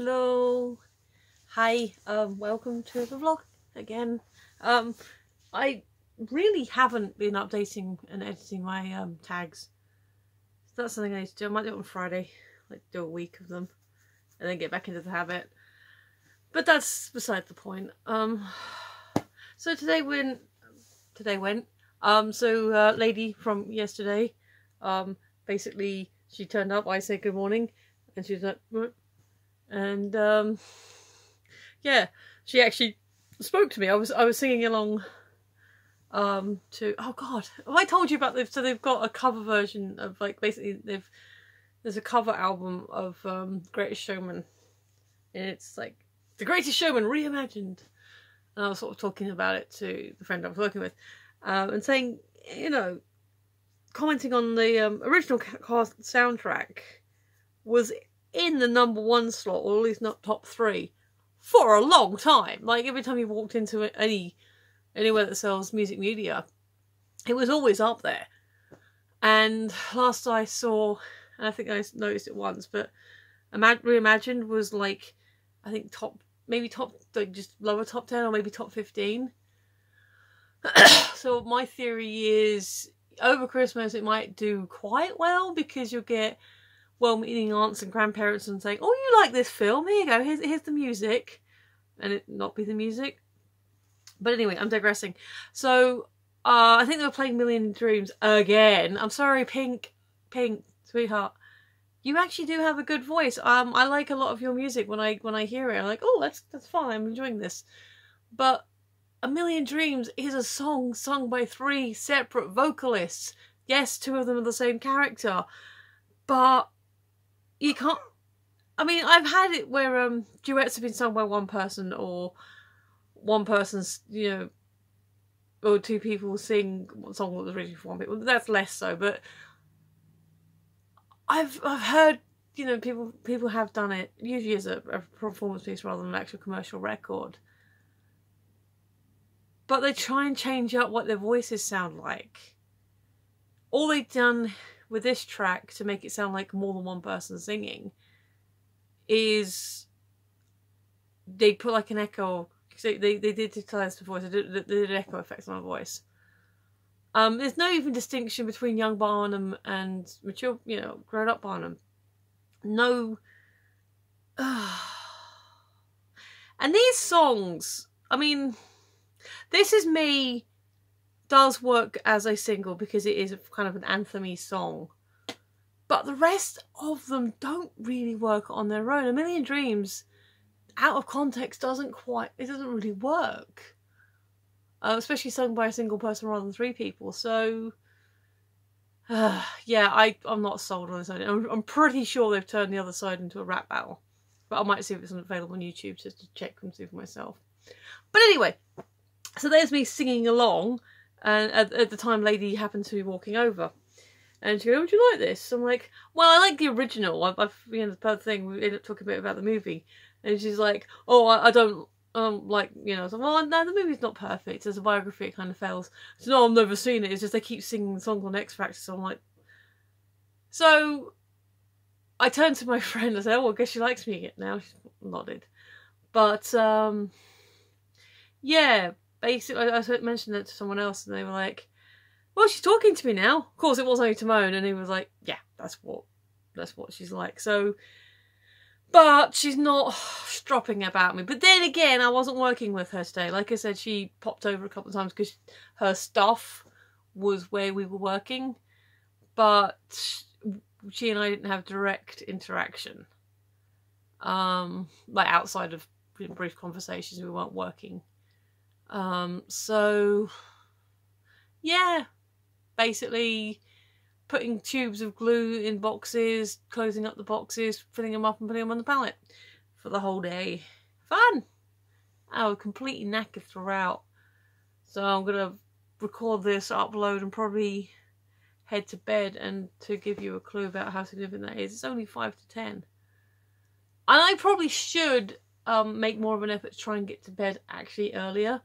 Hello. Hi. Welcome to the vlog again. I really haven't been updating and editing my tags. So that's something I need to do. I might do it on Friday, like do a week of them and then get back into the habit. But that's beside the point. So lady from yesterday, basically she turned up, I said good morning, and she was like, what? And yeah, she actually spoke to me. I was singing along to, oh god, have I told you about this? So they've got a cover version of, like, basically there's a cover album of Greatest Showman, and it's like The Greatest Showman reimagined. And I was sort of talking about it to the friend I was working with, and saying, you know, commenting on the original cast soundtrack was in the #1 slot, or at least not top 3, for a long time. Like, every time you walked into anywhere that sells music media, it was always up there. And last I saw, and I think I noticed it once, but Reimagined was like, I think maybe top, like just lower top 10 or maybe top 15. So my theory is over Christmas it might do quite well, because you'll get well-meaning aunts and grandparents and saying, oh, you like this film, here you go, here's the music, and it not be the music. But anyway, I'm digressing. So I think they were playing Million Dreams again. I'm sorry, Pink, sweetheart, you actually do have a good voice. I like a lot of your music. When I hear it, I'm like, oh, that's fun, I'm enjoying this. But A Million Dreams is a song sung by 3 separate vocalists. Yes, 2 of them are the same character, but you can't. I mean, I've had it where duets have been sung by one person, or one person's, you know, or 2 people sing one song that was originally for one people. That's less so, but I've heard, you know, people have done it usually as a performance piece rather than an actual commercial record. But they try and change up what their voices sound like. All they've done with this track to make it sound like more than one person singing is they put like an echo. So they did digitalize the voice. They did echo effects on my voice. There's no even distinction between young Barnum and mature, you know, grown up Barnum. No. And these songs, I mean, This Is Me does work as a single because it is kind of an anthem-y song. But the rest of them don't really work on their own. A Million Dreams, out of context, doesn't really work. Especially sung by a single person rather than 3 people. So, yeah, I'm not sold on this idea. I'm pretty sure they've turned the other side into a rap battle. But I might see if it's available on YouTube just to check and see for myself. But anyway, so there's me singing along, and at the time lady happened to be walking over. And she goes, would you like this? I'm like, well, I like the original. I've you know, the thing, we ended up talking a bit about the movie. And she's like, oh, I don't like, you know, so, well, no, the movie's not perfect. As a biography, it kind of fails. So, no, I've never seen it. It's just they keep singing the song on X Factor. So I'm like, so I turned to my friend and said, oh, I guess she likes me now. She nodded. But, yeah, basically, I mentioned it to someone else and they were like, well, she's talking to me now. Of course, it was only Timon, and he was like, yeah, that's what she's like. So, but she's not stropping about me. But then again, I wasn't working with her today. Like I said, she popped over a couple of times because her stuff was where we were working. But she and I didn't have direct interaction. Like outside of brief conversations, we weren't working. So, yeah, basically putting tubes of glue in boxes, closing up the boxes, filling them up and putting them on the pallet for the whole day. Fun! I was completely knackered throughout. So I'm going to record this, upload, and probably head to bed. And to give you a clue about how significant that is, it's only 5 to 10. And I probably should make more of an effort to try and get to bed actually earlier.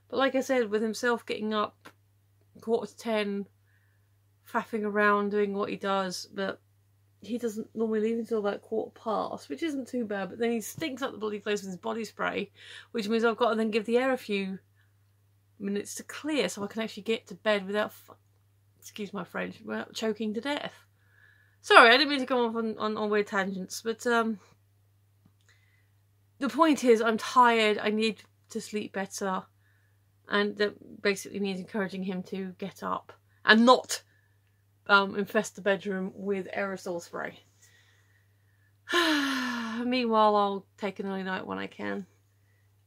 But like I said, with himself getting up 9:45 to 10, faffing around doing what he does, but he doesn't normally leave until about 1:15, which isn't too bad, but then he stinks up the bloody place with his body spray, which means I've got to then give the air a few minutes to clear so I can actually get to bed without, excuse my French, without choking to death. Sorry, I didn't mean to go off on weird tangents, but the point is I'm tired, I need to sleep better, and that basically means encouraging him to get up and not infest the bedroom with aerosol spray. Meanwhile, I'll take an early night when I can.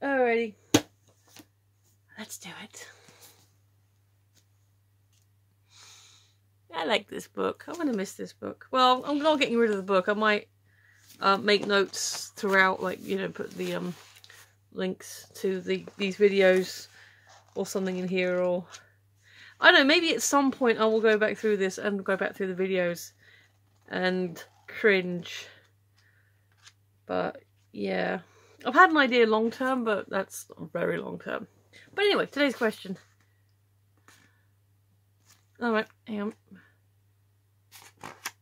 Alrighty, let's do it. I like this book. I'm going to miss this book. Well, I'm not getting rid of the book. I might make notes throughout, like, you know, put the links to these videos or something in here, or I don't know, maybe at some point I will go back through this and go back through the videos and cringe. But yeah, I've had an idea long term, but that's not very long term. But anyway, today's question. Alright, hang on.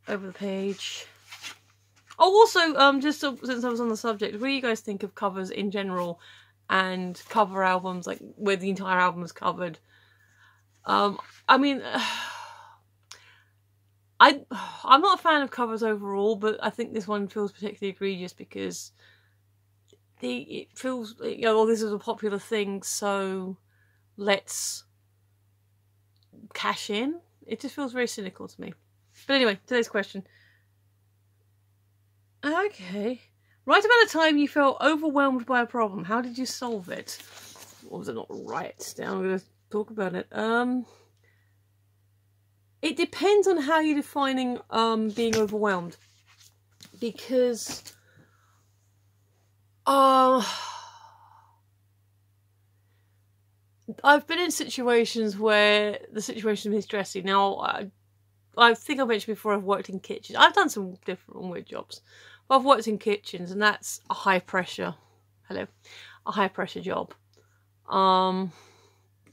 Over the page. Oh, also, just so, since I was on the subject, what do you guys think of covers in general and cover albums, like where the entire album is covered? I mean, I'm not a fan of covers overall, but I think this one feels particularly egregious because it feels, you know, well, this is a popular thing, so let's cash in. It just feels very cynical to me. But anyway, today's question. Okay. Write about a time you felt overwhelmed by a problem. How did you solve it? What was it not write down? I'm going to talk about it. It depends on how you're defining being overwhelmed. Because I've been in situations where the situation is stressing. Now, I think I mentioned before I've worked in kitchens. I've done some different weird jobs. But I've worked in kitchens, and that's a high pressure, a high pressure job.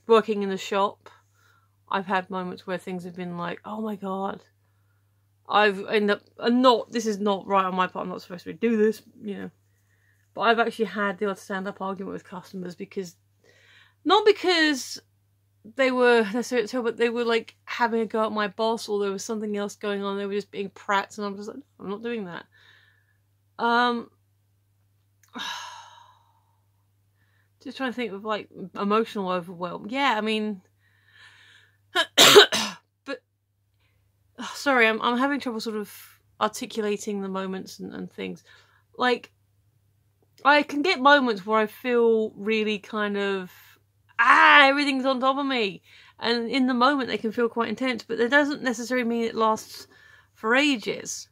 Working in the shop, I've had moments where things have been like, oh my god. I've ended up, this is not right on my part, I'm not supposed to do this, you know. But I've actually had the odd stand-up argument with customers because, not because they were necessarily, but they were like having a go at my boss, or there was something else going on. They were just being prats, and I'm just like, I'm not doing that. Just trying to think of like emotional overwhelm. Yeah, I mean, but sorry, I'm having trouble sort of articulating the moments and things. Like, I can get moments where I feel really kind of, everything's on top of me. And in the moment they can feel quite intense, but that doesn't necessarily mean it lasts for ages.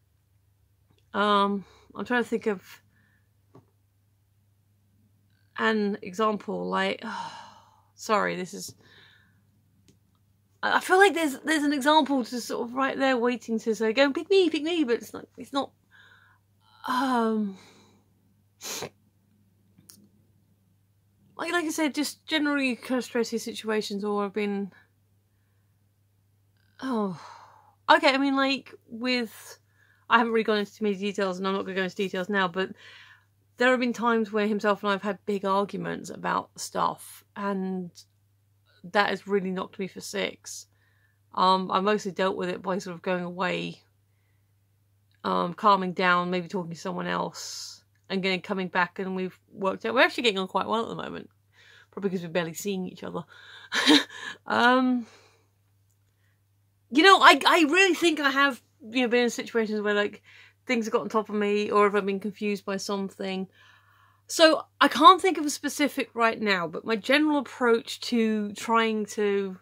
I'm trying to think of an example, like, sorry, this is, I feel like there's an example just sort of right there waiting to say, go pick me, but it's not, like I said, just generally kind of stressy situations, or I've been, okay, I mean, like with, I haven't really gone into too many details, and I'm not going to go into details now, but there have been times where himself and I have had big arguments about stuff, and that has really knocked me for six. I mostly dealt with it by sort of going away, calming down, maybe talking to someone else, and then coming back, and we've worked out. We're actually getting on quite well at the moment, probably because we're barely seeing each other. You know, I really think I have, you know, been in situations where like things have got on top of me, or if I've been confused by something. So I can't think of a specific right now, but my general approach to trying to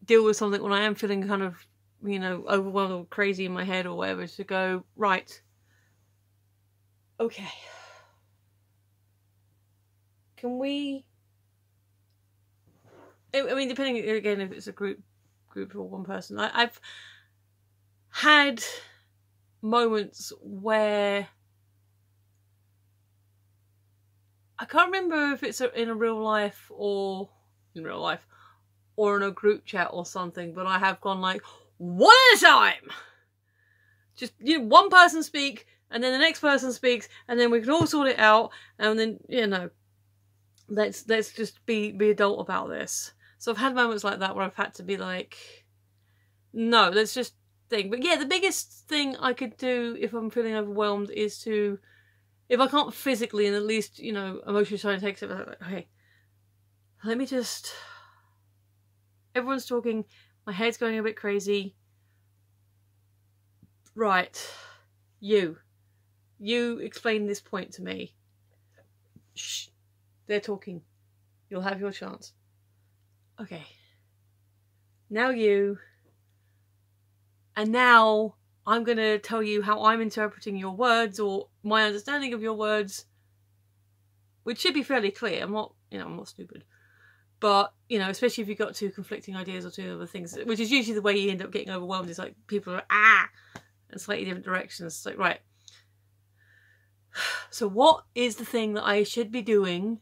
deal with something when I am feeling kind of, you know, overwhelmed or crazy in my head or whatever, is to go, right, okay, can we, I mean, depending again if it's a group or one person, I've had moments where I can't remember if it's in a real life or in a group chat or something, but I have gone like, one at a time, Just, you know, one person speak, and then the next person speaks, and then we can all sort it out, and then, you know, let's just be adult about this. So I've had moments like that where I've had to be like, no, let's just think. But yeah, the biggest thing I could do if I'm feeling overwhelmed is to, if I can't physically and at least, you know, emotionally try to take it, like, okay, let me just, everyone's talking, my head's going a bit crazy. Right, you explain this point to me. Shh, they're talking. You'll have your chance. Okay. Now you. And now I'm going to tell you how I'm interpreting your words, or my understanding of your words, which should be fairly clear. I'm not stupid. But, you know, especially if you've got two conflicting ideas or two other things, which is usually the way you end up getting overwhelmed, is like people are in slightly different directions. It's like, right. So what is the thing that I should be doing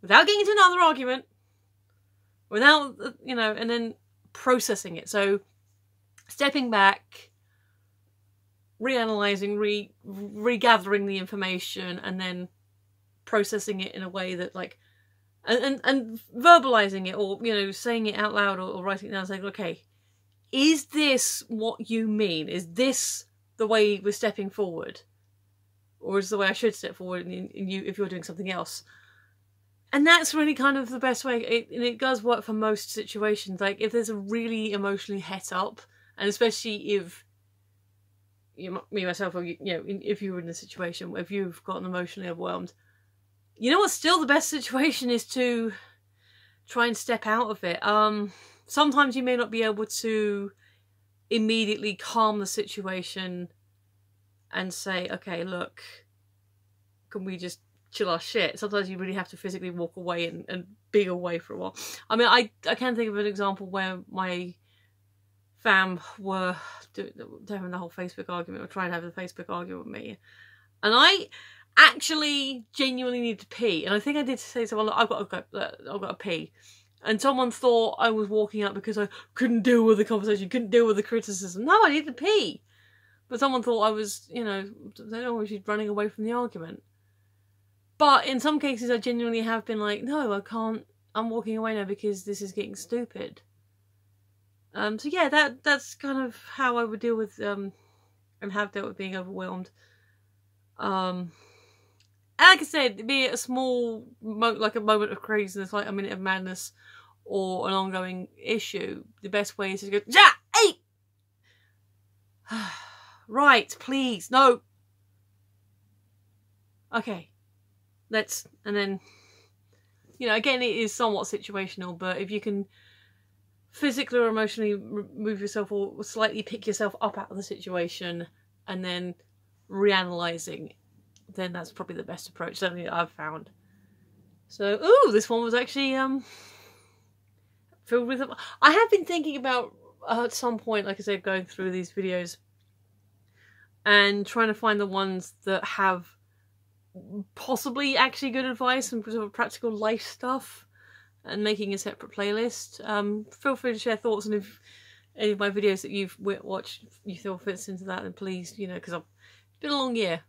without getting into another argument, without, you know, and then processing it. So stepping back, reanalyzing, regathering the information, and then processing it in a way that, like, and verbalizing it, or, you know, saying it out loud, or writing it down, saying, okay, is this what you mean? Is this the way we're stepping forward? Or is the way I should step forward in you if you're doing something else? And that's really kind of the best way. It does work for most situations. Like, if there's a really emotionally het up, and especially if me, myself, or, you know, if you were in a situation where if you've gotten emotionally overwhelmed, you know what's still the best situation is to try and step out of it. Sometimes you may not be able to immediately calm the situation and say, okay, look, can we just chill our shit? Sometimes you really have to physically walk away and be away for a while. I mean, I can think of an example where my fam were having the whole Facebook argument, or trying to have the Facebook argument with me. And I actually genuinely need to pee. And I think I did say to someone, I've got to pee. And someone thought I was walking out because I couldn't deal with the conversation, couldn't deal with the criticism. No, I need to pee. But someone thought I was, you know, they don't want you running away from the argument. But in some cases, I genuinely have been like, no, I can't. I'm walking away now because this is getting stupid. So yeah, that's kind of how I would deal with and have dealt with being overwhelmed. And like I said, be it a small, like a moment of craziness, like a minute of madness, or an ongoing issue, the best way is to go, yeah, hey. Right, please, no. Okay, and then, you know, again, it is somewhat situational, but if you can physically or emotionally move yourself, or slightly pick yourself up out of the situation, and then reanalyzing, then that's probably the best approach, certainly that I've found. So, ooh, this one was actually filled with... I have been thinking about, at some point, like I said, going through these videos and trying to find the ones that have possibly actually good advice and sort of practical life stuff, and making a separate playlist. Feel free to share thoughts, and if any of my videos that you've watched you feel fits into that, then please, you know, because it's been a long year,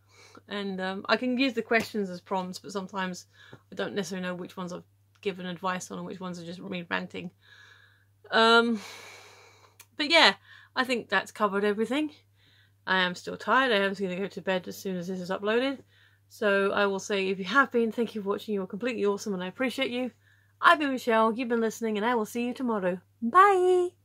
and I can use the questions as prompts, but sometimes I don't necessarily know which ones I've given advice on and which ones are just me ranting. But yeah, I think that's covered everything. I am still tired. I am going to go to bed as soon as this is uploaded. So I will say, if you have been, thank you for watching. You are completely awesome and I appreciate you. I've been Michelle, you've been listening, and I will see you tomorrow. Bye!